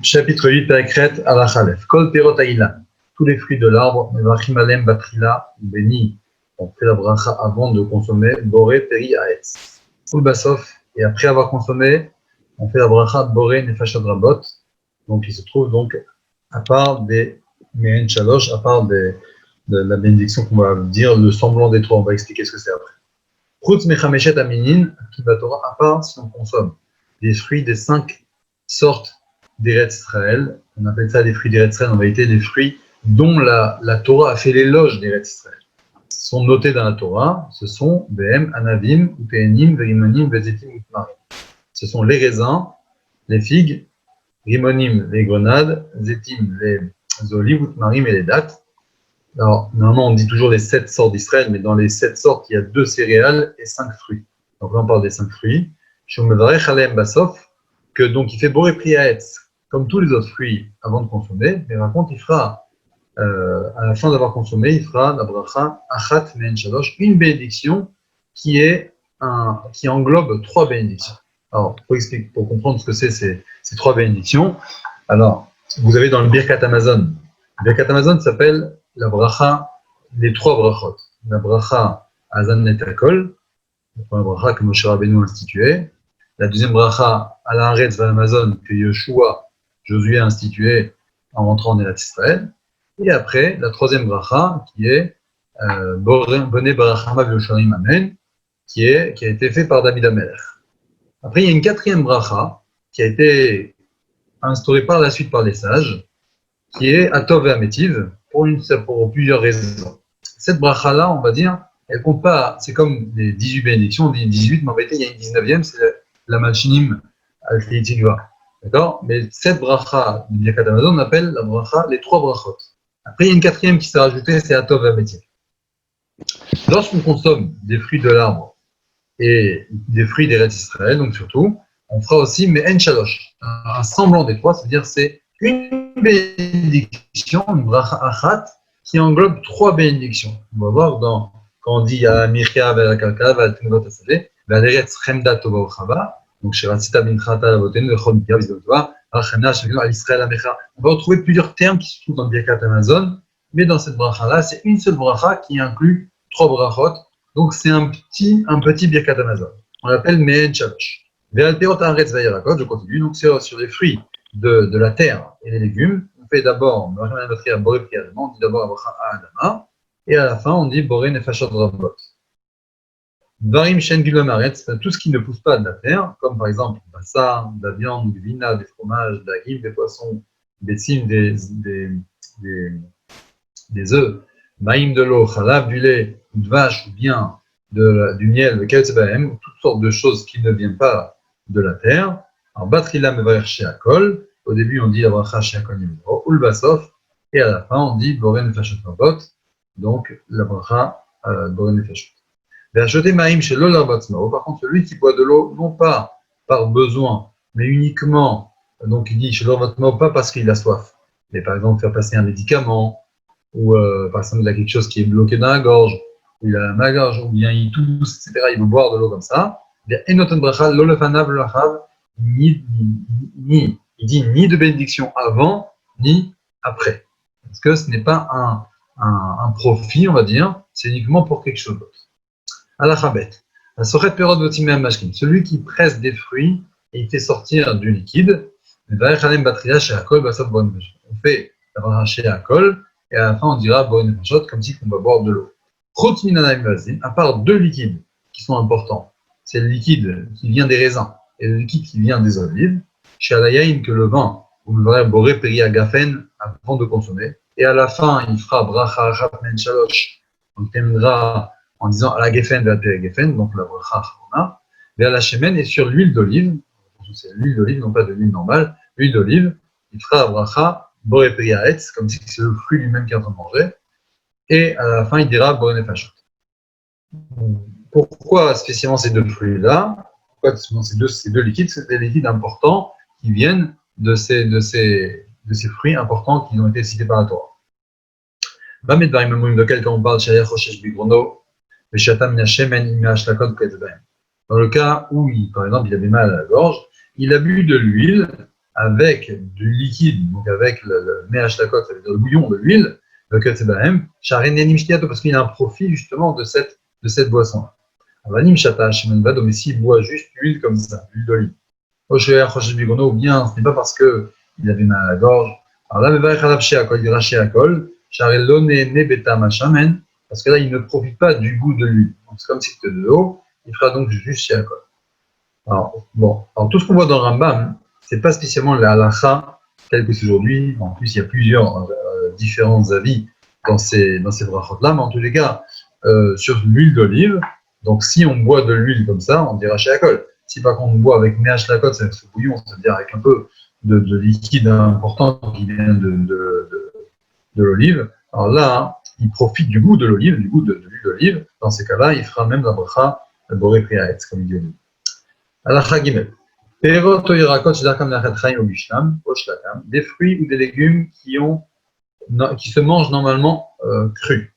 Chapitre 8, Perekret, Alachalef. Kol Perot Aïla. Tous les fruits de l'arbre, Mevachim Alem Batrila, béni. On fait la bracha avant de consommer, Boré Peri Aetz. Ul Basof, et après avoir consommé, on fait la bracha Boré Nefashad Rabot. Donc il se trouve donc à part des Mehen Shalosh, à part de la bénédiction qu'on va dire, le semblant des trois. On va expliquer ce que c'est après. Chutz Mechameshet Aminin, Torah, à part si on consomme des fruits des 5 sortes d'Eretz Israël. On appelle ça des fruits d'Eretz Israël, en réalité des fruits dont la Torah a fait l'éloge d'Eretz Israël. Ils sont notés dans la Torah, ce sont Behem, Anavim, Utenim, Rimonim, Vezetim, Utmarim. Ce sont les raisins, les figues, Rimonim, les grenades, Zetim, les olives, Utmarim et les dattes. Alors, normalement, on dit toujours les 7 sortes d'Israël, mais dans les 7 sortes, il y a 2 céréales et 5 fruits. Donc là, on parle des 5 fruits. Shumevarech Alem Basof, que donc il fait Boré Priaetz, comme tous les autres fruits, avant de consommer, mais par contre, il fera, à la fin d'avoir consommé, il fera la bracha Achat Men Shalosh, une bénédiction qui englobe 3 bénédictions. Alors, pour comprendre ce que c'est ces 3 bénédictions, alors, vous avez dans le Birkat Amazon, s'appelle la bracha, les 3 brachot. La bracha Azan et Akol, la première bracha que Moshe Rabbeinu a instituée. La deuxième bracha à la Haaretz vers Amazon que Josué a instituée en rentrant en Eretz Israël. Et après, la troisième bracha qui est Boné Barachama V'Yosharim Amen, qui a été fait par David Amelech. Après, il y a une 4e bracha qui a été instaurée par la suite par les sages, qui est Atov et Amétiv, pour plusieurs raisons. Cette bracha-là, on va dire, elle compte pas, c'est comme les 18 bénédictions, on dit 18, mais en réalité, il y a une 19e, c'est la Malchinim al Tikva. D'accord? Mais cette bracha du Birkat Amazon, on appelle la bracha les 3 brachot. Après, il y a une 4e qui s'est rajoutée, c'est Atov et Amétiv. Lorsqu'on consomme des fruits de l'arbre et des fruits d'Eretz Israël, donc surtout, on fera aussi Me'en Shalosh, un semblant des 3, c'est-à-dire c'est une bénédiction, une bracha achat, qui englobe 3 bénédictions. On va voir quand on dit à Mirka, à Kalka, à Tenevot Asave, à l'Eretz Chemda Tova Ochava, donc chez Ratzita Binchata, Avoten, Chomika, Vizotova, Rachemna, Shemina, Al-Israël, Amecha. On va retrouver plusieurs termes qui se trouvent dans le Birkat Amazon, mais dans cette bracha-là, c'est une seule bracha qui inclut 3 brachot, donc c'est un petit Birkat Amazon. On l'appelle Me'en Shalosh. Ve'al Perot Haaretz Vayerakot, je continue, donc c'est sur les fruits de la terre et les légumes. On fait d'abord, on dit d'abord la bracha Adama, et à la fin, on dit Boré Nefashot Rabot. Varim Shen Gilomaretz, tout ce qui ne pousse pas de la terre, comme par exemple Bassar, de la viande, du vina, des fromages, de la guille, des poissons, des cimes, des œufs, Maïm de l'eau, Chalav du lait, de vache ou bien du miel, de Ketzbahem, toutes sortes de choses qui ne viennent pas de la terre. Alors, Batrila Mevarer Sheakol, au début on dit la bracha Sheakol Yimro, Ul Basof, et à la fin on dit Boré Nefashot Rabot, donc la bracha Boré Nefashot. Par contre, celui qui boit de l'eau, non pas par besoin, mais uniquement, donc il dit pas parce qu'il a soif, mais par exemple faire passer un médicament, ou par exemple il a quelque chose qui est bloqué dans la gorge, ou il a la magorge, ou bien il tousse, etc., il veut boire de l'eau comme ça, il dit ni de bénédiction avant, ni après. Parce que ce n'est pas un profit, on va dire, c'est uniquement pour quelque chose d'autre. Alachabet. Celui qui presse des fruits et il fait sortir du liquide, on fait la bracha à Akol et à la fin on dira Boré Nefashot comme si on va boire de l'eau. À part 2 liquides qui sont importants, c'est le liquide qui vient des raisins et le liquide qui vient des olives, chez Alayaïn que le vin, ou le vrai Boré Peri Agafen avant de consommer, et à la fin il fera bracha Achat Men Shalosh, on terminera en disant à la Geffen, donc la bracha Acharona, et à la Shemen, et sur l'huile d'olive, c'est l'huile d'olive, non pas de l'huile normale, l'huile d'olive, il fera la bracha Boré Peri Haetz, comme si c'est le fruit lui-même qui est en train de manger, et à la fin il dira Boré Nefashot. Pourquoi spécialement ces 2 fruits-là? Pourquoi ces deux liquides? C'est des liquides importants qui viennent de ces fruits importants qui ont été cités par la Torah. De quel cas on parle dans le cas où, par exemple, il avait mal à la gorge, il a bu de l'huile avec du liquide, donc avec le méachlakot, ça veut dire le bouillon de l'huile, le ketzebahem, sharenenim shtiato, parce qu'il a un profit justement de cette boisson. Avanim shata shemen vado, mais s'il boit juste l'huile comme ça, l'huile d'olive. Osher choshesh bigono, ou bien ce n'est pas parce qu'il avait mal à la gorge. Alors là, mevarech alav sheakol, il dira sheakol, sharelo ne betam hashamen, parce que là, il ne profite pas du goût de l'huile. Donc c'est comme si c'était de l'eau, il fera donc juste sheakol. Alors, bon, alors tout ce qu'on voit dans le Rambam, c'est pas spécialement la halakha telle que c'est aujourd'hui. En plus, il y a plusieurs différents avis dans ces brachot-là, mais en tous les cas, sur l'huile d'olive, donc si on boit de l'huile comme ça, on dira sheakol. Si par contre on boit avec méachlakot, c'est avec ce bouillon, c'est-à-dire avec un peu de liquide important qui vient de l'olive, alors là, il profite du goût de l'olive, du goût de l'huile d'olive. Dans ces cas-là, il fera même la bracha boré priaetz, comme il dit. Halakha gimel. Perot o yirakot shedakam le'achet chaim o bishlam, o shlakam, des fruits ou des légumes qui se mangent normalement crus.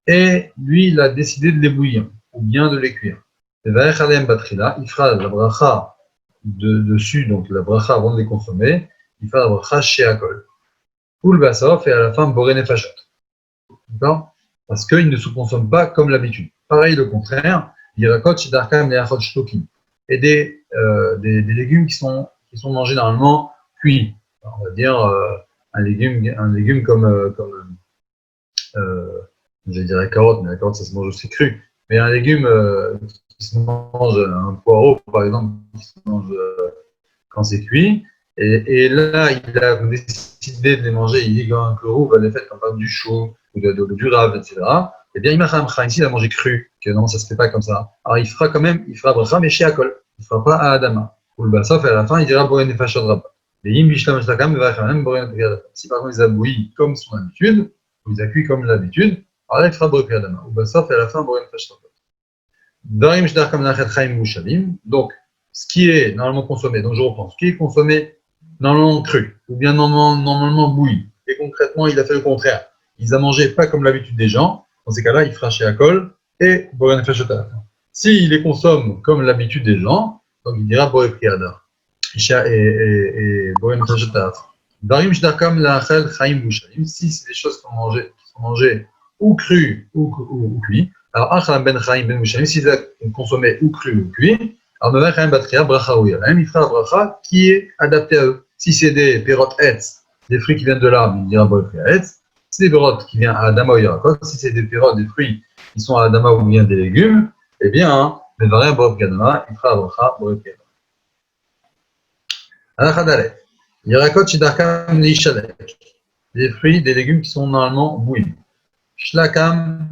Et lui, il a décidé de les bouillir, ou bien de les cuire. Il fera la bracha dessus, donc la bracha avant de les consommer, il fera la bracha sheakol. Ou le basof, et à la fin, boré nefashot. D'accord? Parce qu'il ne se consomme pas comme l'habitude. Pareil, le contraire, yirakot shedakam le'achot shlokim. Et des légumes qui sont mangés normalement cuits. Alors, on va dire un légume comme je dirais carotte, mais la carotte ça se mange aussi cru. Mais un légume qui se mange, un poireau par exemple, qui se mange quand c'est cuit. Et là, il a décidé de les manger. Il dit que le roux va les faire comme par exemple du chou ou du rave, etc. Eh bien, il a mangé cru, que non, ça se fait pas comme ça. Alors, il fera bracha, mais chez Akol. Il ne fera pas à Adama. Ou le Bassof, et à la fin, il dira Boré Nefashot Rabba. Si par contre, il a bouilli comme son habitude, ou il a cuit comme l'habitude, alors là, il fera Boré Adama. Ou Bassof, et à la fin, Boré Nefashot Rabba. Darim Shdar Kam Lachet Chaim Mushavim. Donc, ce qui est normalement consommé, donc je reprends, ce qui est consommé normalement cru, ou bien normalement bouilli, et concrètement, il a fait le contraire. Il a mangé pas comme l'habitude des gens. Dans ces cas-là, il fera chez Akol et Boré Nefashot à la fin. S'il les consomme comme l'habitude des gens, donc il dira Boré Priada et Boré Nefashot à la fin. Darim Shdakam Lachel Chaim Bushalim, si c'est des choses qui sont mangées ou crues ou cuites. Alors, Achal Ben Chaim Ben Bushalim, si c'est consommé ou cru ou cuit, alors Mever Chaim Batria, Bracha ou Yalem, il fera la bracha qui est adaptée à eux. Si c'est des perot etz, des fruits qui viennent de l'arbre, il dira Boré Priaetz. Si c'est des perot qui viennent à Adama ou Yarakot, si c'est des perot, des fruits qui sont à Adama ou bien des légumes, eh bien, il fera la bracha Boré Priaetz. Halakha Dalet. Yarakot Shidakam Leishalek. Des fruits, des légumes qui sont normalement bouillis. Shlakam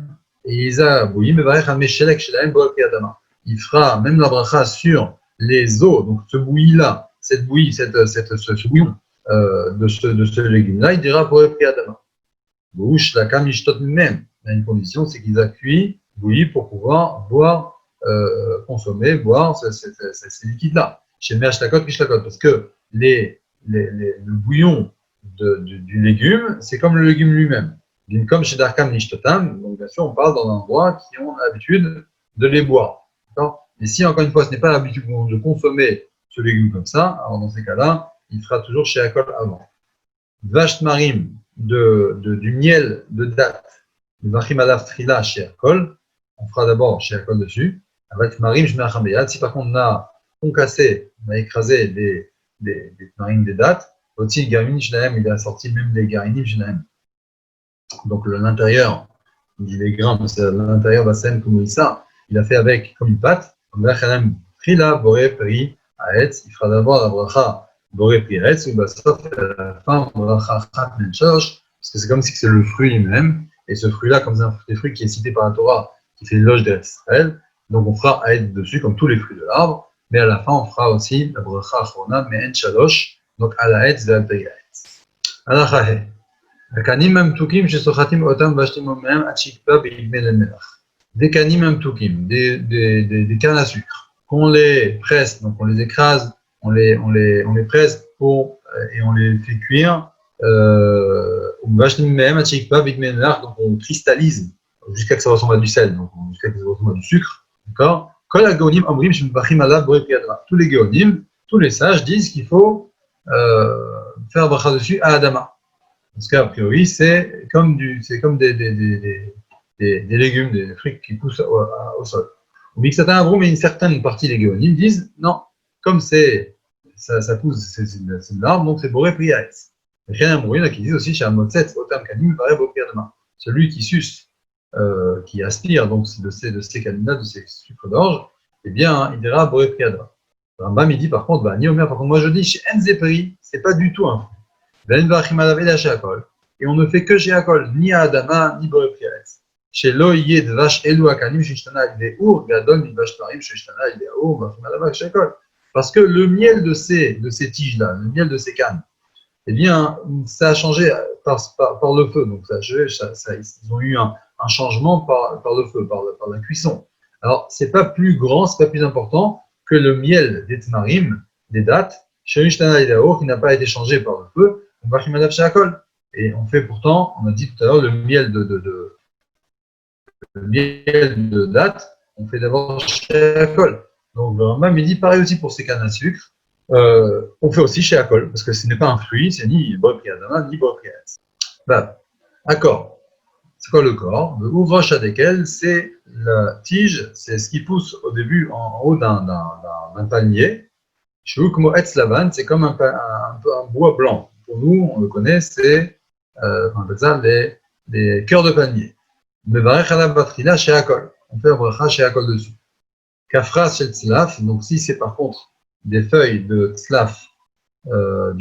et Isa bouillis, mais Varech Meshelek Shelaim Boré Priadama. Il fera même la bracha sur les os, donc ce bouilli-là, ce bouillon de ce légume-là, il dira Boré Priadama. Bouche la cam ishtot même. Il y a une condition, c'est qu'ils a cuit, bouilli pour pouvoir boire, consommer, boire ces liquides-là. Chez Meachlakot, Mishlakot, parce que le bouillon du légume, c'est comme le légume lui-même. Comme chez Darkam Nishtotam, donc bien sûr, on parle dans un endroit qui ont l'habitude de les boire. Et si, encore une fois, ce n'est pas l'habitude de consommer ce légume comme ça, alors dans ces cas-là, il fera toujours chez Akol avant. Vache marim, du miel de date, le Vachim Alav Trila chez Akol, on fera d'abord chez Akol dessus. Vache marim, je mets un Chameyad. Si par contre on a concassé, on a écrasé des marines des dates, aussi Garinim Shnaem, il a sorti même les Garinim Shnaem. Donc l'intérieur, il dit les grains, c'est l'intérieur Basen comme ça, il a fait avec comme une pâte. Vachanam Trila, Boré, Peri, Aetz, il fera d'abord la bracha Boré, Peri, Aetz, ou Basof, à la fin, bracha Chat Menchosh, parce que c'est comme si c'est le fruit lui-même, et ce fruit-là, comme c'est un des fruits qui est cité par la Torah, qui fait l'éloge d'Israël, donc on fera Aetz dessus, comme tous les fruits de l'arbre, mais à la fin, on fera aussi la bracha Achrona, Me'en Shalosh, donc à la Aetz, Ve'al Peri, Aetz. Alachahe. Kanim Mamtukim, Shesochatim Otam, Vashtim Omem, Achikpa, Be'igmel El-Melach. Des kanim amtukim, des cannes à sucre, qu'on les presse, donc on les écrase, on les presse et on les fait cuire, donc on cristallise jusqu'à que ça ressemble à du sel, donc jusqu'à que ça ressemble à du sucre, d'accord. Tous les géonim, tous les sages disent qu'il faut faire bracha dessus à Adama. Parce qu'a priori, c'est comme des légumes, des fruits qui poussent au sol. Ou bien que certains avroum et une certaine partie des géonimes disent non, comme ça pousse, c'est de l'arbre, donc c'est boré priaetz. Et rien à mourir, qui disent aussi chez Amotset, Otam Kanim, paraît boré demain. Celui qui suce, qui aspire donc de ces canina, de ces sucres d'orge, eh bien, il dira boré priadama. Rambam, il dit par contre, par contre, moi je dis chez Enzepri, c'est pas du tout un fruit. Et on ne fait que chez Akol, ni à Adama, ni boré priaetz. Chez Loïe de vache Elou Akanim, Shishtana Ur, Gadol, Midvash Tarim, Shishtana Ur, Bachimalava, Shekol. Parce que le miel de ces tiges-là, le miel de ces cannes, eh bien, ça a changé par le feu. Donc, ils ont eu un changement par le feu, par la cuisson. Alors, c'est pas plus grand, c'est pas plus important que le miel des tmarim, des dattes, chez Shishtana Ur, qui n'a pas été changé par le feu, Bachimalava, Shekol. Et on fait pourtant, on a dit tout à l'heure, le miel de date, on fait d'abord chez Akol. Donc le Rambam il dit pareil aussi pour ces cannes à sucre. On fait aussi chez Akol, parce que ce n'est pas un fruit, c'est ni Bopriadama, ni Bopriadama. Bah, accord. C'est quoi le corps? Le ouvroche desquels, c'est la tige, c'est ce qui pousse au début en haut d'un palmier. Shukmo etz lavan, c'est comme un bois blanc. Pour nous, on le connaît, c'est on appelle ça les cœurs de palmier. Mevarech alav batrila chez Akol. On fait un bracha chez Akol dessus. Kafra chez tzlaf, donc si c'est par contre des feuilles de tzlaf, comment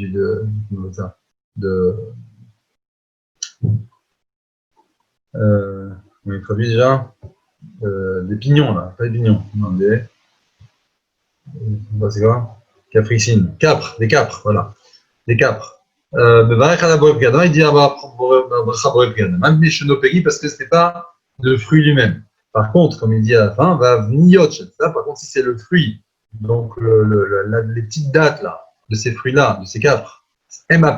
il traduit déjà des pignons là, pas des pignons, non, c'est quoi? Capricine, des capres, voilà, des capres. Mevarech alav boré priadama, il dit bracha boré priadama, même chenopégi parce que ce n'est pas le fruit lui-même. Par contre, comme il dit à la fin, va vniot ça. Par contre, si c'est le fruit, donc les petites dattes là, de ces fruits-là, de ces capres,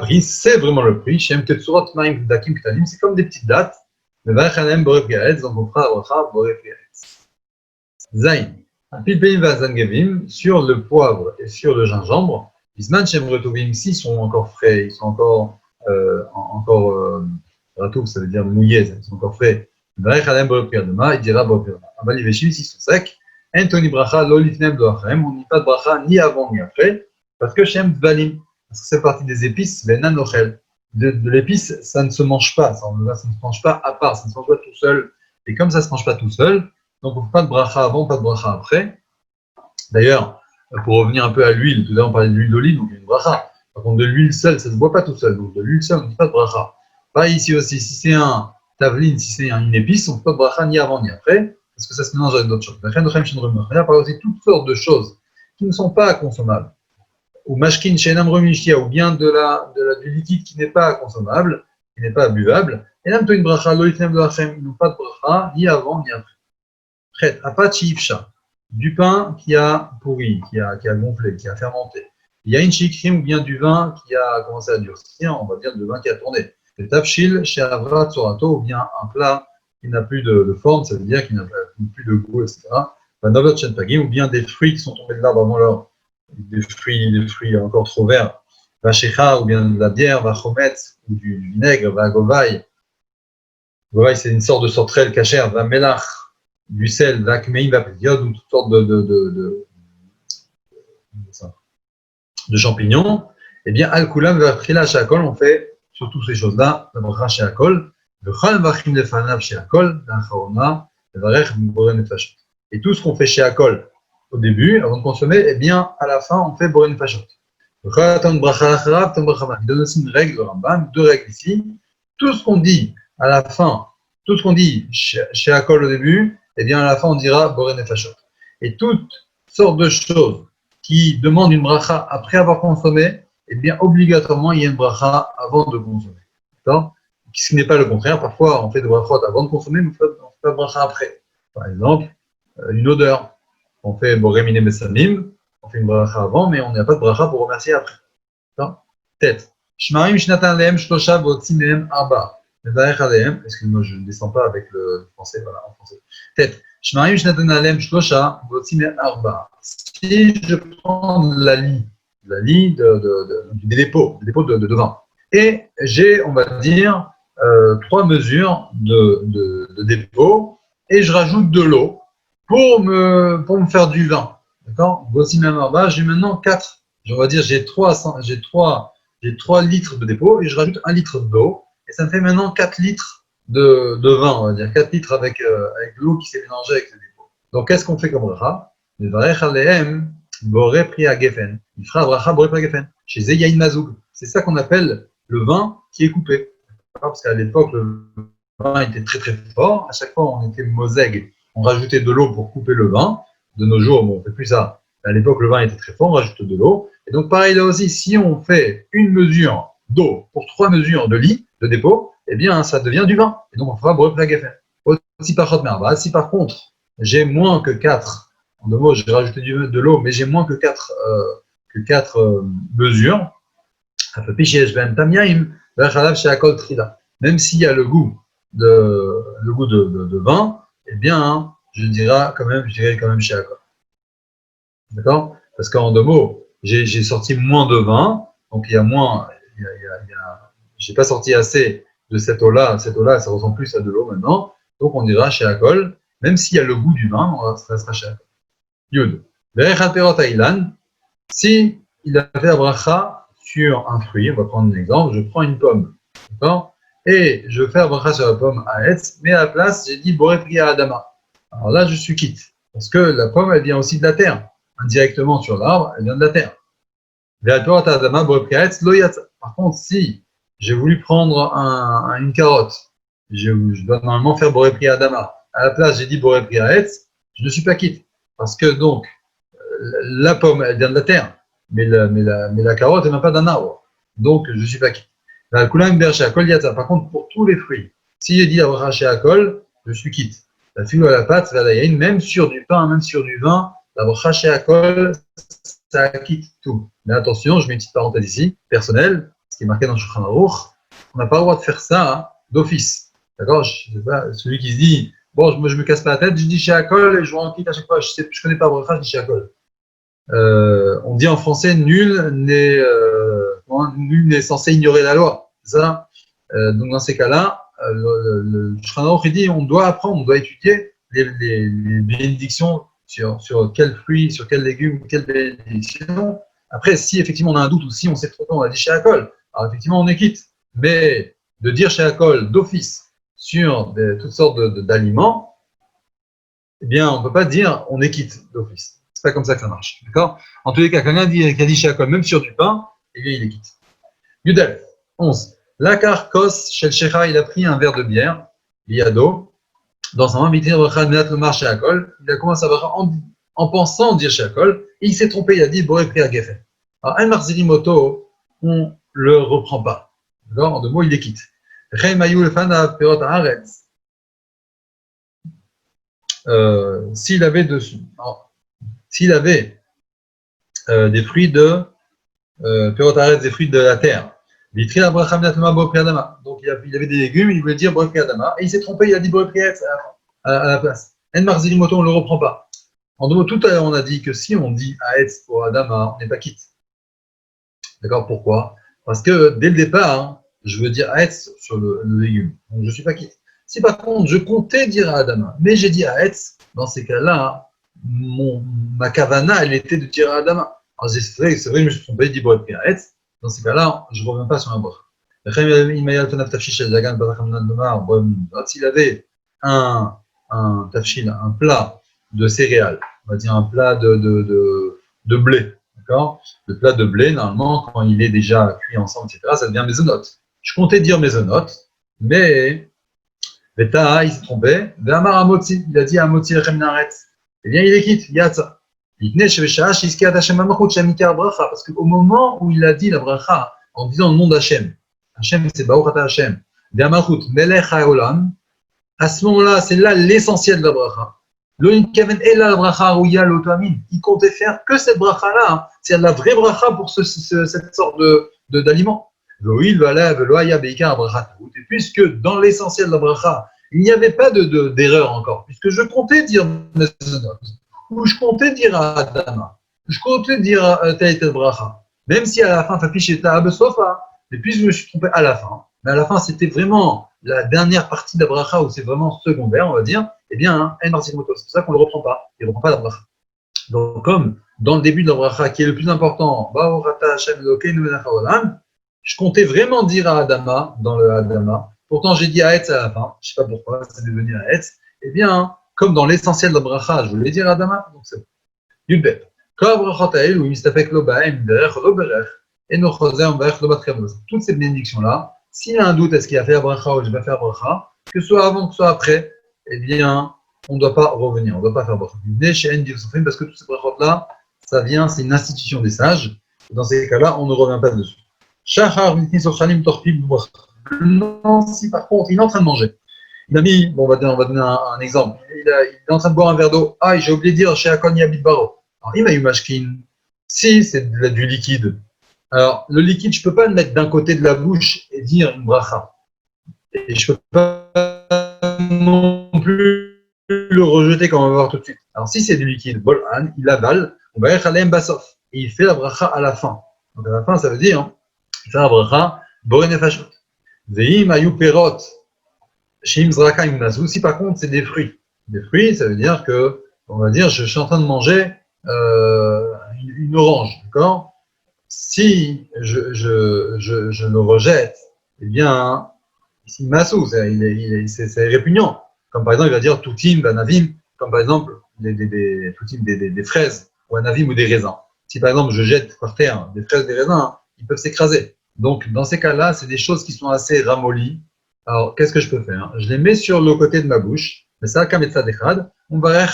pris, c'est vraiment le fruit. Shem tetsurot maim dakim ktanim, c'est comme des petites dattes. Mais vachanem boré priadetz, donc on fera bracha boré priadetz. Zain, pilpeim vazangevim, sur le poivre et sur le gingembre. Bisman shem retuvim, s'ils sont encore frais, ils sont encore ratouf, ça veut dire mouillés, ils sont encore frais. Il dira Abali Veshim, s'ils sont secs, Anthony Bracha, Lolifnem Doachem, on n'y pas de bracha ni avant ni après, parce que Shem Dvalim, parce que c'est partie des épices, Venan Ochel. De l'épice, ça ne se mange pas, ça ne se mange pas à part, ça ne se mange pas tout seul. Et comme ça ne se mange pas tout seul, donc on ne fait pas de bracha avant, pas de bracha après. D'ailleurs, pour revenir un peu à l'huile, tout à l'heure on parlait de l'huile d'olive, donc il y a une bracha. Par contre, de l'huile seule, ça ne se boit pas tout seul, donc de l'huile seule, on ne dit pas de bracha. Pareil ici aussi, si c'est un tavline, si c'est une épice, on ne peut pas de bracha ni avant ni après, parce que ça se mélange avec d'autres choses. Il y a par aussi toutes sortes de choses qui ne sont pas consommables. Ou mashkin shenam remishia, ou bien du liquide qui n'est pas consommable, qui n'est pas buvable. Et là, une bracha, loïtnem de hachem, ils n'ont pas de bracha ni avant ni après. Prête, apachi ifsha, du pain qui a pourri, qui a gonflé, qui a fermenté. Il y a une chikrim ou bien du vin qui a commencé à durcir, on va dire du vin qui a tourné. Le tafshil chez Avra Tsorato, ou bien un plat qui n'a plus de forme, ça veut dire qu'il n'a plus de goût, etc. Ou bien des fruits qui sont tombés de l'arbre avant l'heure, des fruits encore trop verts. Vachecha, ou bien de la bière, vachomet, ou du vinaigre, vagovai. Govaï, c'est une sorte de sauterelle cachère, vamelach, du sel, vakmeim, vapédiode, ou toutes sortes de champignons. Eh bien, al-kulam, vatrila, shakol, on fait sur toutes ces choses-là, la bracha chez Akol, le chal vachim lefanav chez Akol, l'anchaona, le varech boren nefashot. Et tout ce qu'on fait chez Akol au début, avant de consommer, eh bien, à la fin, on fait boren nefashot. Le chal atan bracha acharav, tan bracha. Il donne aussi une règle, le Rambam, deux règles ici. Tout ce qu'on dit à la fin, tout ce qu'on dit chez Akol au début, eh bien, à la fin, on dira boren nefashot. Et toutes sortes de choses qui demandent une bracha après avoir consommé, eh bien, obligatoirement, il y a une bracha avant de consommer. D'accord? Ce qui n'est pas le contraire. Parfois, on fait des brachot avant de consommer, mais on fait pas de bracha après. Par exemple, une odeur. On fait boremine besamim, on fait une bracha avant, mais on n'a pas de bracha pour remercier après. D'accord? Tête. Shmarim shnatan lehem shlosha votzim lehem arba. Excuse-moi, je ne descends pas avec le français, voilà, en français. Tête. Shmarim shnatan lehem shlosha votzim lehem arba. Si je prends la lie la lie des dépôts de vin. Et j'ai, on va dire, 3 mesures de dépôt, et je rajoute de l'eau pour me faire du vin. D'accord? Voici même en bas, j'ai maintenant 4. On va dire, j'ai 3 litres de dépôt, et je rajoute 1 litre d'eau, et ça me fait maintenant 4 litres de vin, on va dire, 4 litres avec l'eau qui s'est mélangée avec le dépôt. Donc, qu'est-ce qu'on fait comme bracha? Il fera bracha boré pri gefen. Chez Zeyaïn Mazoug. C'est ça qu'on appelle le vin qui est coupé. Parce qu'à l'époque, le vin était très très fort. À chaque fois, on était mosègue, on rajoutait de l'eau pour couper le vin. De nos jours, bon, on ne fait plus ça. À l'époque, le vin était très fort, on rajoute de l'eau. Et donc, pareil là aussi, si on fait une mesure d'eau pour 3 mesures de lit, de dépôt, eh bien, ça devient du vin. Et donc, on fera boré pri gefen. Si par contre, j'ai moins que 4, en 2 mots, j'ai rajouté de l'eau, mais j'ai moins que 4 mesures, même s'il y a le goût de vin, eh bien, je dirais quand même chez Akol. D'accord? Parce qu'en 2 mots, j'ai sorti moins de vin, donc il y a moins, j'ai pas sorti assez de cette eau-là, ça ressemble plus à de l'eau maintenant, donc on dira chez Akol, même s'il y a le goût du vin, ça restera chez Akol. Yud. Si il a fait la bracha sur un fruit, on va prendre un exemple, je prends une pomme, d'accord? Et je fais la bracha sur la pomme à Etz, mais à la place, j'ai dit boré pri Adama. Alors là, je suis quitte, parce que la pomme, elle vient aussi de la terre. Indirectement sur l'arbre, elle vient de la terre. Par contre, si j'ai voulu prendre une carotte, je dois normalement faire boré pri Adama. À la place, j'ai dit boré pri Etz, je ne suis pas quitte. Parce que donc, la pomme, elle vient de la terre, mais la carotte, elle ne vient pas d'un arbre. Donc, je ne suis pas quitte. Par contre, pour tous les fruits, si j'ai dit la bracha chez Akol, je suis quitte. La filo à la pâte, même sur du pain, même sur du vin, la bracha chez Akol, ça quitte tout. Mais attention, je mets une petite parenthèse ici, personnelle, ce qui est marqué dans le Shulchan Aruch, on n'a pas le droit de faire ça d'office. D'accord? Celui qui se dit, bon, moi je me casse pas la tête, je dis chez Akol et je vois en quitte à chaque fois, je ne connais pas bracha, je dis chez Akol. On dit en français, nul n'est censé ignorer la loi. C'est ça. Donc dans ces cas-là, le Shulchan Aruch dit on doit apprendre, on doit étudier les bénédictions sur quel fruit, sur quel légume, quelle bénédiction. Après, si effectivement on a un doute ou si on s'est trompé, on a dit chez Akol, alors effectivement on est quitte. Mais de dire chez Akol d'office sur toutes sortes d'aliments, eh bien on ne peut pas dire on est quitte d'office. C'est pas comme ça que ça marche. D'accord? En tous les cas, quelqu'un qui a dit chez Akol, même sur du pain, eh bien il est quitte. Yudel, 11. Lakar Kos Shel Shecha, il a pris un verre de bière, Liado, dans sa main, il a commencé à bracha en pensant dire chez Akol, et il s'est trompé, il a dit boré pri gefen. Alors, un marzili moto, on le reprend pas. D'accord? En 2 mots, il est quitte. S'il avait des fruits de des fruits de la terre. Donc il avait des légumes, il voulait dire boré pri Adama, et il s'est trompé, il a dit boré pri Etz à la place. En marzili moto, on ne le reprend pas. En 2 mots, tout à l'heure, on a dit que si on dit Etz pour Adama, on n'est pas quitte. D'accord? Pourquoi? Parce que dès le départ, je veux dire Etz sur le légume. Donc je ne suis pas quitte. Si par contre, je comptais dire Adama, mais j'ai dit Etz, dans ces cas-là, ma kavana, elle était de dire Adama. Alors c'est vrai, je me suis trompé, je dis boré pri Etz. Dans ces cas-là, je ne reviens pas sur un bracha. S'il avait un tafshil, un plat de céréales, on va dire un plat de blé, d'accord? Le plat de blé, normalement, quand il est déjà cuit ensemble, etc., ça devient mezonot. Je comptais dire mezonot, mais Beta, il s'est trompé. Ve'amar amotzi, il a dit amotzi lechem naretz. Eh bien, il est quitte, yatsa. Parce qu'au moment où il a dit la bracha, en disant le nom d'Hachem, Hachem c'est Baruch Ata Hachem, Ve'amachut Melech HaOlam, à ce moment-là, c'est là l'essentiel de la bracha. Il comptait faire que cette bracha-là, c'est la vraie bracha pour cette sorte d'aliment. Et puisque dans l'essentiel de la bracha, il n'y avait pas d'erreur encore, puisque je comptais dire Mezonot, ou je comptais dire Adama, je comptais dire tel bracha. Même si à la fin, Fapicheta Abesofa, et puis je me suis trompé à la fin. Mais à la fin, c'était vraiment la dernière partie de la bracha où c'est vraiment secondaire, on va dire. Eh bien, c'est pour ça qu'on ne le reprend pas. Il ne reprend pas la bracha. Donc, comme dans le début de la bracha, qui est le plus important, je comptais vraiment dire à Adama, dans le Adama. Pourtant, j'ai dit Haetz à la fin. Je ne sais pas pourquoi, c'est devenu Haetz. Eh bien, comme dans l'essentiel de la bracha, je voulais dire Adama, donc c'est bon. Yudbet. Toutes ces bénédictions-là, s'il y a un doute, est-ce qu'il a fait la bracha ou je vais faire la bracha, que ce soit avant, que ce soit après, eh bien, on ne doit pas revenir, on ne doit pas faire bracha. Parce que toutes ces brachot-là, ça vient, c'est une institution des sages. Dans ces cas-là, on ne revient pas dessus. Non, si par contre, il est en train de manger. Il a mis, bon, on va donner un exemple. Il est en train de boire un verre d'eau. Ah, j'ai oublié de dire chez Akon Yabit Baro. Alors, il m'a eu mashkin. Si c'est du liquide. Alors, le liquide, je ne peux pas le mettre d'un côté de la bouche et dire une bracha. Et je ne peux pas non plus le rejeter comme on va voir tout de suite. Alors, si c'est du liquide, Bolan, il avale, on va être à Bassof. Et il fait la bracha à la fin. Donc, à la fin, ça veut dire, il fait la bracha, Boré Nefashot. Veim ayu perot. Si par contre c'est des fruits, ça veut dire que, on va dire, je suis en train de manger une orange, d'accord? Si je le rejette, eh bien, ici massou, c'est répugnant. Comme par exemple, il va dire toutim, banavim, comme par exemple des fraises, ou anavim ou des raisins. Si par exemple je jette par terre des fraises, des raisins, ils peuvent s'écraser. Donc dans ces cas-là, c'est des choses qui sont assez ramollies. Alors, qu'est-ce que je peux faire? Je les mets sur le côté de ma bouche, mais ça, comme ça décrade, on va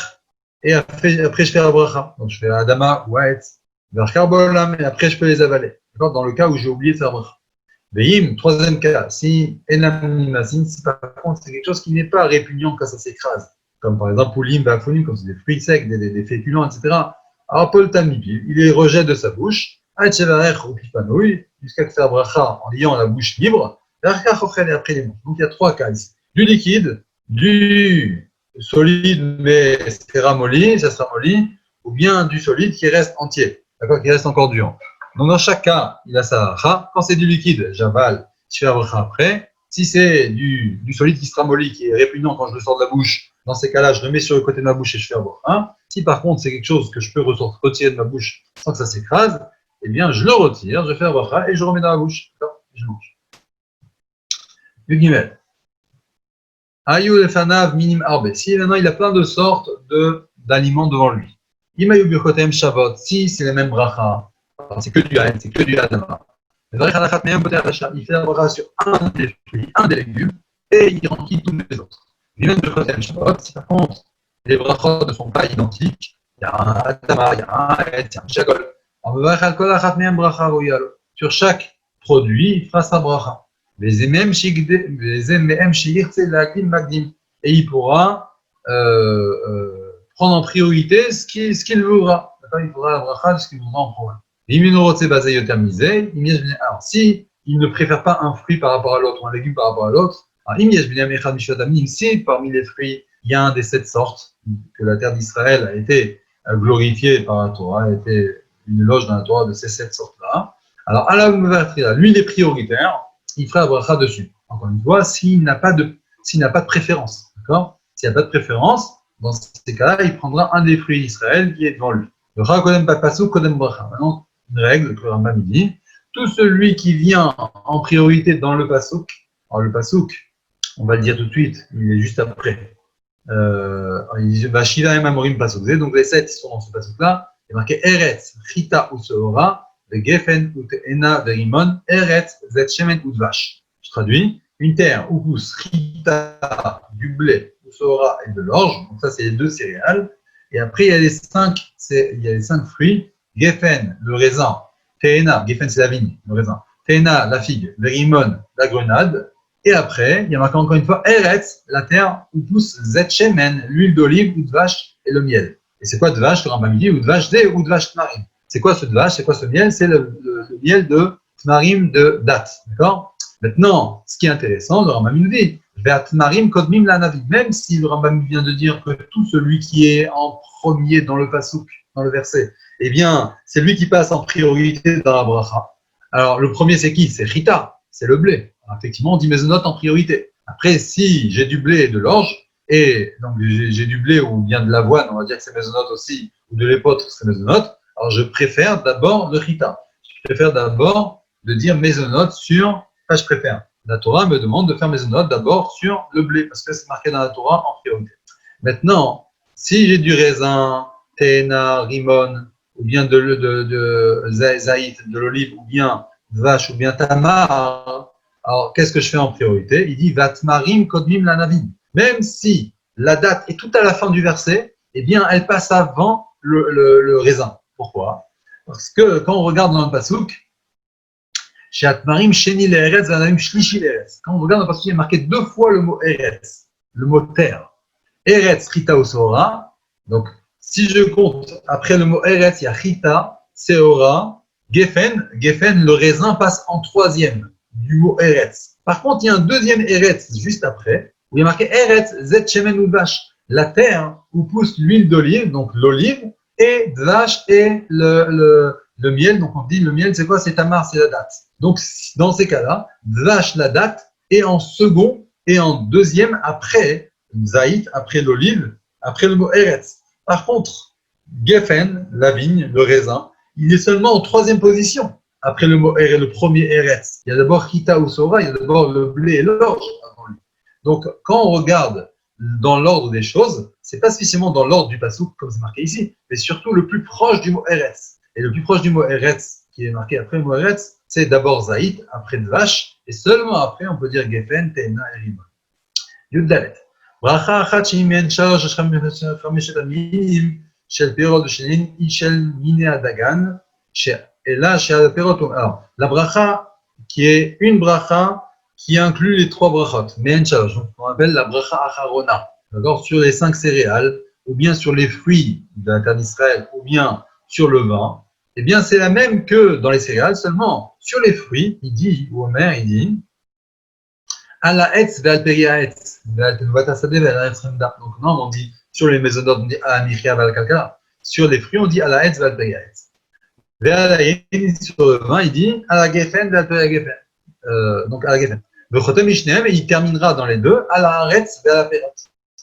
et après je fais la bracha. Donc, je fais Adama, White, vers Karbolam, et après je peux les avaler. D'accord? Dans le cas où j'ai oublié de faire bracha. Veim, troisième cas, si par contre c'est quelque chose qui n'est pas répugnant quand ça s'écrase, comme par exemple Poulim, Bafonim, comme c'est des fruits secs, des féculents, etc. Alors, Paul Tamipi, il les rejette de sa bouche, jusqu'à faire bracha en ayant la bouche libre. Et après les manches. Donc il y a trois cas ici. Du liquide, du solide mais c'est ramolli, ça sera ramolli, ou bien du solide qui reste entier, d'accord, qui reste encore dur. Donc dans chaque cas, il a sa bracha. Quand c'est du liquide, j'avale, je fais la bracha après. Si c'est du solide qui se ramollit, qui est répugnant quand je le sors de la bouche, dans ces cas-là, je le mets sur le côté de ma bouche et je fais la bracha. Si par contre c'est quelque chose que je peux retirer de ma bouche sans que ça s'écrase, eh bien je le retire, je fais la bracha et je remets dans la bouche. D'accord, je mange. Yugimel. Ayu lefanav minim arbe. Si maintenant il a plein de sortes d'aliments devant lui. Imayu birkotem shavot. Si c'est les mêmes bracha, c'est que du haïn, c'est que du adama. Il fait la bracha sur un des fruits, un des légumes, et il remplit tous les autres. Même birkotem shavot. Si par contre les brachot ne sont pas identiques, il y a un adama, il y a un haïn, il y a un shagol. On va voir kol achat mehem bracha royal. Sur chaque produit, il fera sa bracha. Et il pourra prendre en priorité ce qu'il voudra. Il faudra la bracha de ce qu'il voudra en prendre. Alors, si il ne préfère pas un fruit par rapport à l'autre ou un légume par rapport à l'autre, si parmi les fruits, il y a un des 7 sortes, que la terre d'Israël a été glorifiée par la Torah, a été une éloge dans la Torah de ces 7 sortes-là, alors, lui, il est prioritaire. Il fera la bracha dessus. Encore une fois, s'il n'a pas de préférence, d'accord? S'il n'y a pas de préférence, dans ces cas-là, il prendra un des fruits d'Israël qui est devant lui. Le ra kodem papasu kodem bracha. Maintenant, une règle que le Rambam dit, tout celui qui vient en priorité dans le pasuk, alors le pasuk, on va le dire tout de suite, il est juste après. Il dit Vashiva et Mamorim pasuk. Donc les 7 qui sont dans ce pasuk-là, il est marqué Eretz, Chita ou Seora. Gefen ou Te'ena verimon Eretz zet shemen ou dvash. Je traduis, une terre où pousse chita, du blé, ou sora et de l'orge. Donc ça c'est les 2 céréales. Et après il y a les 5 fruits. Gefen, le raisin. Te'ena, Gefen c'est la vigne, le raisin. Te'ena, la figue. Verimon, la grenade. Et après il y a marqué encore une fois Eretz, la terre où pousse zet shemen, l'huile d'olive ou dvash et le miel. Et c'est quoi dvash, le Rambam dit, ou dvash dé ou dvash tmarim. C'est quoi ce dvash? C'est quoi ce miel? C'est le miel de tmarim de date. D'accord? Maintenant, ce qui est intéressant, le Rambam nous dit, tmarim kodmim la navi. Même si le Rambam vient de dire que tout celui qui est en premier dans le pasuk, dans le verset, eh bien, c'est lui qui passe en priorité dans la bracha. Alors, le premier, c'est qui? C'est Chita, c'est le blé. Alors, effectivement, on dit Mezonot en priorité. Après, si j'ai du blé et de l'orge, et donc j'ai du blé ou bien de l'avoine, on va dire que c'est Mezonot aussi, ou de l'épeautre, c'est Mezonot, alors je préfère d'abord le Chita. Je préfère d'abord de dire Mezonot sur, enfin, je préfère. La Torah me demande de faire Mezonot d'abord sur le blé, parce que c'est marqué dans la Torah en priorité. Maintenant, si j'ai du raisin, Tena, Rimon, ou bien de zaït, de l'olive, ou bien de vache, ou bien tamar, alors qu'est-ce que je fais en priorité? Il dit Vatmarim kodmim lanavim. Même si la date est tout à la fin du verset, eh bien, elle passe avant le raisin. Pourquoi? Parce que quand on regarde dans le pasouk, chez Atmarim, Sheni Le'eretz, Vanavim Shlishi Le'eretz. Quand on regarde dans le pasouk, il y a marqué 2 fois le mot Eretz, le mot terre. Eretz, Chita ou Seora. Donc, si je compte, après le mot Eretz, il y a Chita, Seora, Geffen. Geffen, le raisin passe en 3e du mot Eretz. Par contre, il y a un 2e Eretz juste après, où il y a marqué Eretz, Zet Shemen ou Vache. La terre où pousse l'huile d'olive, donc l'olive, et Vache et le miel. Donc, on dit le miel, c'est quoi? C'est Tamar, c'est la date. Donc, dans ces cas-là, Vache, la date, est en second et en 2e après Zaït, après l'olive, après le mot Eretz. Par contre, Geffen, la vigne, le raisin, il est seulement en 3e position après le mot Eretz, le premier Eretz. Il y a d'abord Chita ou Sora, il y a d'abord le blé et l'orge avant lui. Donc, quand on regarde dans l'ordre des choses, c'est pas spécialement dans l'ordre du pasouk comme c'est marqué ici, mais surtout le plus proche du mot Eretz. Et le plus proche du mot Eretz, qui est marqué après le mot Eretz, c'est d'abord Zaït, après Dvash, et seulement après on peut dire Geffen, Tena et Rimon. Yud-Dalet. ברכה אחת שהיא מעין 5 המינים של פירות ושנין היא של מיני הדגן, אלא שעל הפירות, alors, la bracha qui est une bracha qui inclut les 3 brachot, מעין 3, on appelle la bracha acharona, d'accord, sur les 5 céréales, ou bien sur les fruits de la terre d'Israël, ou bien sur le vin, eh bien c'est la même que dans les céréales, seulement sur les fruits, il dit, ou Omer, il dit, à la etz ve'al peri ha'etz ve'al tenuvat hasadeh ve'al ha'etz remda. Donc non, on dit sur les mésodotes, on dit à la michia ve'al kalkala. Sur les fruits, on dit à la etz ve'al peri ha'etz. Ve'al ha'yin, sur le vin, il dit à la geffen ve'al peri ha'geffen. Donc à la geffen. Ve'chotem mishnehem, et il terminera dans les deux à la haaretz ve'al ha'perot.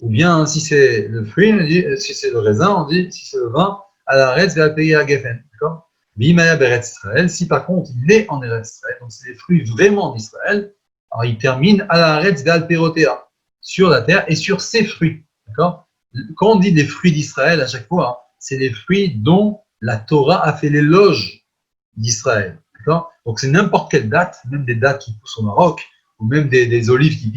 Ou bien si c'est le fruit, on dit, si c'est le raisin, on dit si c'est le vin à la haaretz ve'al peri ha'geffen. D'accord? V'imaya beretz Israël, si par contre il est en Eretz Israël, donc c'est les fruits vraiment d'Israël. Alors, il termine à la Haaretz ve'al perotea, sur la terre et sur ses fruits. D'accord? Quand on dit des fruits d'Israël, à chaque fois, hein, c'est les fruits dont la Torah a fait l'éloge d'Israël. D'accord? Donc, c'est n'importe quelle date, même des dates qui poussent au Maroc, ou même des olives qui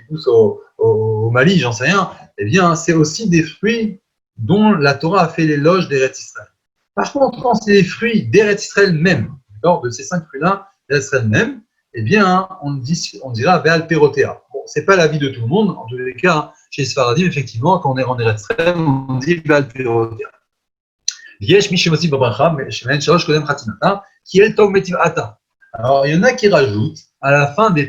poussent au Mali, j'en sais rien. Eh bien, c'est aussi des fruits dont la Torah a fait l'éloge d'Eretz Israël. Par contre, quand c'est les fruits d'Eretz Israël même, d'accord, de ces 5 fruits-là, d'Eretz Israël même, eh bien, on dira Ve'al perotea. Bon, c'est pas l'avis de tout le monde. En tous les cas, chez les Sfaradim, effectivement, quand on est en Eretz Israël, on dit Ve'al perotea. Yesh mi shemosi babracha, shemen shalosh kodem chatinata, ki el tov metiv ata. Alors, il y en a qui rajoutent, à la fin de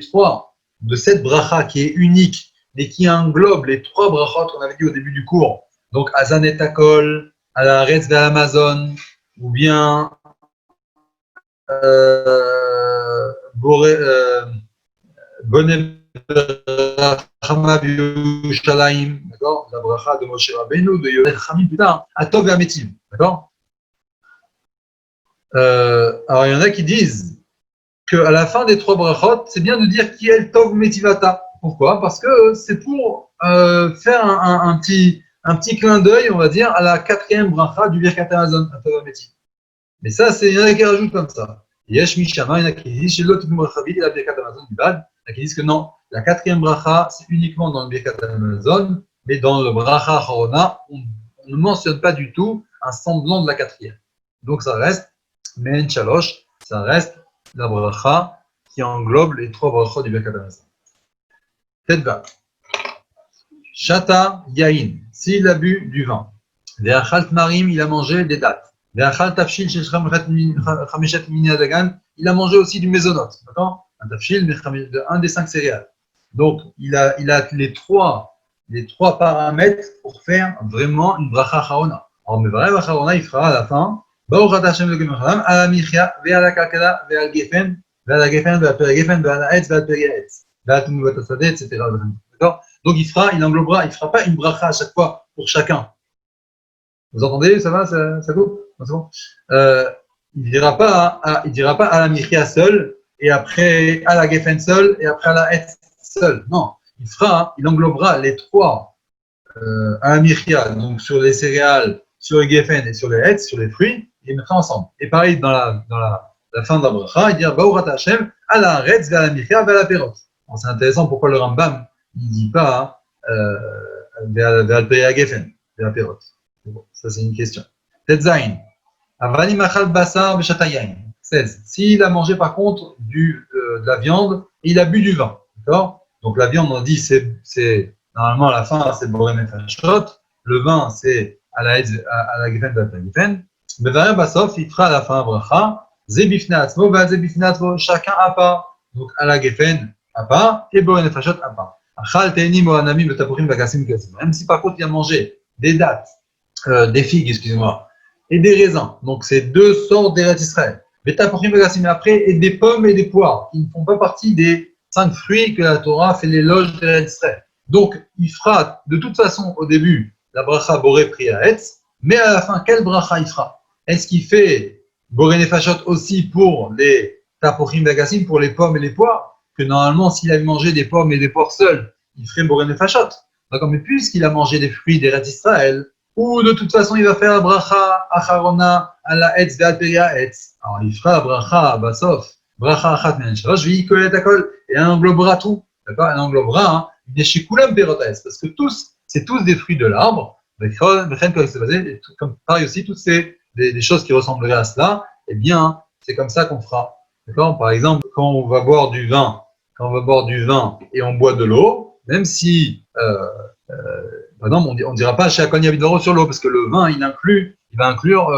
cette bracha qui est unique, mais qui englobe les 3 brachot qu'on avait dit au début du cours, donc Azan et Takol, à la Haaretz ve'al Amazon, ou bien Bonem Rachama B'Yushalayim, d'accord, la bracha de Moshe Rabbeinu, de Yoel Chamim plus tard, Atov et Ametiv, d'accord. Alors il y en a qui disent qu'à la fin des 3 brachot, c'est bien de dire qui est le Tov Metivata. Pourquoi? Parce que c'est pour faire un petit clin d'œil, on va dire, à la 4e bracha du Birkat Hamazon, Atov Ametiv. Mais ça, il y en a qui rajoutent comme ça. Yesh Mishama, il y en a qui disent, chez l'autre Mouachavit, la Birkat Hamazon du Bad, il y en a qui disent que non, la 4e bracha, c'est uniquement dans le Birkat Hamazon, mais dans le bracha Harona, on ne mentionne pas du tout un semblant de la 4e. Donc ça reste, Men Shalosh, ça reste la bracha qui englobe les 3 brachot du Birkat Hamazon. Tetva. Shata Yain, s'il a bu du vin. Ve'achalt Marim, il a mangé des dattes. Il a mangé aussi du mezonot, d'accord? Un tafshil, un des 5 céréales. Donc, il a les trois paramètres pour faire vraiment une bracha chaona. Alors, Mevarev Acharona, il fera à la fin, Baruch Ata Hashem Elokeinu Melech Haolam, Ala Michia, Ve'ala Kalkala, Ve'al Gefen, Ve'ala Gefen, Ve'al Peri Gefen, Ve'ala Etz, Ve'al Peri Etz, Ve'al Tumuvat Asadeh, etc. D'accord? Donc, il englobera, il fera pas une bracha à chaque fois pour chacun. Vous entendez? Ça va? Ça coupe? C'est bon? Il dira pas à la Michia seul, et après à la Geffen seul, et après à la Etz seul. Non. Il englobera les trois à la Michia, donc sur les céréales, sur les Geffen et sur les Etz, sur les fruits, il les mettra ensemble. Et pareil, dans la fin de la bracha, il dira Baruch Ata Hashem, à la Retz, vers la Michia, vers la Perot. C'est intéressant pourquoi le Rambam, il ne dit pas vers le Peri Geffen, vers la Perot. Bon, ça, c'est une question. Tetzain. Avani machal basar b'shatayain. 16. S'il a mangé par contre de la viande et il a bu du vin. D'accord? Donc la viande, on dit, c'est normalement à la fin, c'est borem et fashot. Le vin, c'est à la gefen de la gefen. Mevarer basof, il fera à la fin bracha. Zebifne atzmo, zebifne atzmo. Chacun à part. Donc à la gefen à part et borem et fashot à part. Achal teini mohanami betapurim bagasim kasim. Même si par contre il a mangé des dattes, des figues, excusez-moi, et des raisins. Donc, c'est deux sortes d'Eretz Israël. Betapurim bagasim après, et des pommes et des poires, qui ne font pas partie des 5 fruits que la Torah fait l'éloge d'Eretz Israël. Donc, il fera de toute façon au début la bracha boré priaetz, mais à la fin, quelle bracha il fera? Est-ce qu'il fait boré nefashot aussi pour les tapurim bagasim, pour les pommes et les poires? Que normalement, s'il avait mangé des pommes et des poires seuls, il ferait boré nefashot. D'accord, mais puisqu'il a mangé des fruits d'Eretz Israël, ou de toute façon il va faire la bracha acharona à la etz ve'al peria etz. Alors il fera la bracha basof, bracha achat men shalosh ve'ikolet akol, et elle englobera tout. D'accord, elle englobera neshikulam perotaes, parce que c'est tous des fruits de l'arbre. Comme pareil aussi, toutes des choses qui ressembleraient à cela, eh bien c'est comme ça qu'on fera. D'accord, par exemple quand on va boire du vin et on boit de l'eau, même si par exemple, on ne dira pas chez Akon Yavidoro sur l'eau, parce que le vin, il va inclure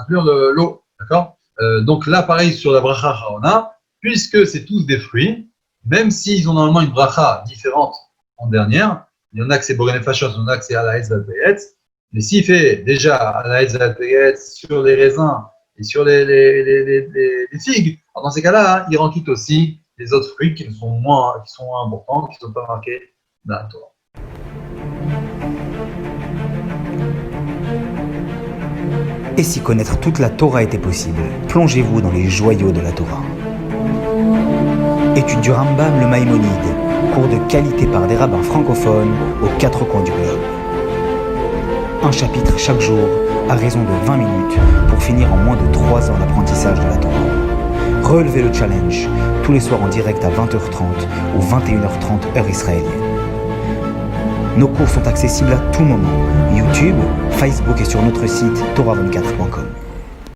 l'eau. D'accord? Donc là, pareil sur la bracha Harona, puisque c'est tous des fruits, même s'ils ont normalement une bracha différente en dernière, il y en a que c'est Boré Nefashot, il y en a que c'est Alaetz Valpeyetz, mais s'il fait déjà Alaetz Valpeyetz sur les raisins et sur les figues, alors dans ces cas-là, il rend quitte aussi les autres fruits qui sont moins importants, qui ne sont pas marqués dans la Torah. Et si connaître toute la Torah était possible, plongez-vous dans les joyaux de la Torah. Étude du Rambam, le Maïmonide, cours de qualité par des rabbins francophones aux 4 coins du globe. Un chapitre chaque jour, à raison de 20 minutes, pour finir en moins de 3 ans d'apprentissage de la Torah. Relevez le challenge, tous les soirs en direct à 20h30 ou 21h30 heure israélienne. Nos cours sont accessibles à tout moment, YouTube, Facebook et sur notre site torah24.com.